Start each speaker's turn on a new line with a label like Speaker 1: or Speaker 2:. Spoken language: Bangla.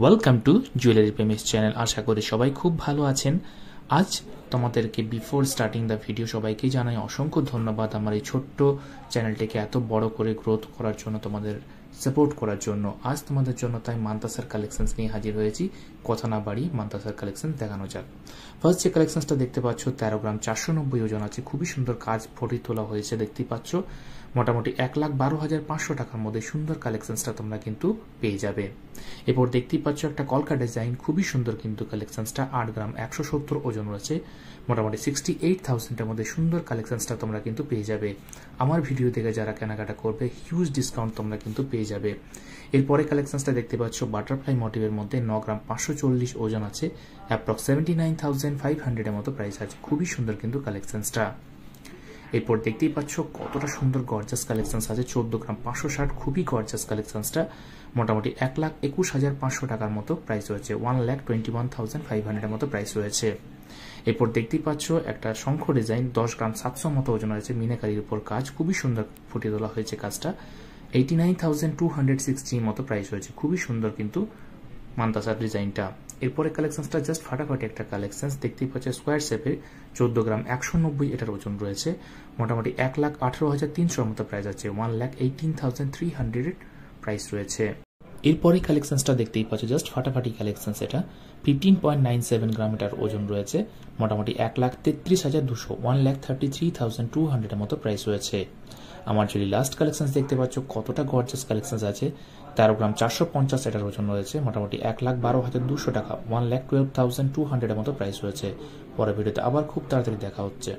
Speaker 1: Welcome to jewellery premise channel. আশা করি সবাই খুব ভালো আছেন। আজ তোমাদেরকে বিফোর স্টার্টিং দ্য ভিডিও সবাইকে জানাই অসংখ্য ধন্যবাদ আমার এই ছোট্ট চ্যানেলটিকে এত বড় করে গ্রোথ করার জন্য, তোমাদের সাপোর্ট করার জন্য। আজ তোমাদের জন্য তাই মান্তাসার কালেকশনস নিয়ে হাজির হয়েছি। কথা না বাড়ি মান্তাসার কালেকশন দেখানো যাক। ফার্স্ট যে কালেকশনসটা দেখতে পাচ্ছ 13 গ্রাম 490 ওজন আছে, খুবই সুন্দর কাজ ফুটিয়ে তোলা হয়েছে। দেখতেই পাচ্ছ মোটামুটি 1,12,500 টাকার মধ্যে সুন্দর কালেকশনসটা তোমরা কিন্তু পেয়ে যাবে। এরপর দেখতেই পাচ্ছ একটা কলকা ডিজাইন, খুবই সুন্দর কিন্তু কালেকশনসটা 8 গ্রাম 170 ওজন রয়েছে, মোটামুটি 68,000 মধ্যে সুন্দর কালেকশনসটা তোমরা কিন্তু পেয়ে যাবে। আমার ভিডিও দেখে যারা কেনাকাটা করবে হিউজ ডিসকাউন্ট তোমরা কিন্তু পেয়ে যাবে। এরপরে কালেকশনসটা দেখতে পাচ্ছ বাটারফ্লাই মোটিভের মধ্যে 9 গ্রাম 540 ওজন আছে, অ্যাপ্রক্স 79,500 মতো প্রাইস আছে। খুবই সুন্দর কিন্তু কালেকশনসটা। এরপর দেখতেই পাচ্ছ কতটা সুন্দর গর্জাস কালেকশনস আছে, 14 গ্রাম 560, খুবই গর্জাস কালেকশনসটা। মোটামুটি 1,21,500 টাকার মতো প্রাইস রয়েছে, 1,21,500 মতো প্রাইস রয়েছে। এরপর দেখতেই পাচ্ছ একটা শঙ্খ ডিজাইন, 10 গ্রাম 700 মতো ওজন আছে, মিনাকারির উপর কাজ, খুবই সুন্দর ফুটিয়ে তোলা হয়েছে কাজটা। 89,260 মতো প্রাইস হয়েছে, খুবই সুন্দর কিন্তু মান্তাসার ডিজাইনটা। এরপরে কালেকশনসটা জাস্ট ফাটাফাটি একটা কালেকশন দেখতেই পাচ্ছে, স্কোয়ার শেপে 14 গ্রাম 190 এটার ওজন রয়েছে, মোটামুটি 1,18,300 মতো প্রাইস আছে, 1,18,300 প্রাইস রয়েছে। এরপরে কালেকশনসটা দেখতেই পাচ্ছ জাস্ট ফাটাফাটি কালেকশনস, এটা 15.97 গ্রাম এটার ওজন রয়েছে, মোটামুটি 1,33,200, 1,33,200 মতো প্রাইস রয়েছে। আমার যদি লাস্ট কালেকশন দেখতে পাচ্ছ কতটা গর্জাস কালেকশন আছে, 13 গ্রাম 450 এটার ওজন রয়েছে, মোটামুটি 1,12,200 টাকা, 1,12,200 মতো প্রাইস রয়েছে। পরের ভিডিওতে আবার খুব তাড়াতাড়ি দেখা হচ্ছে।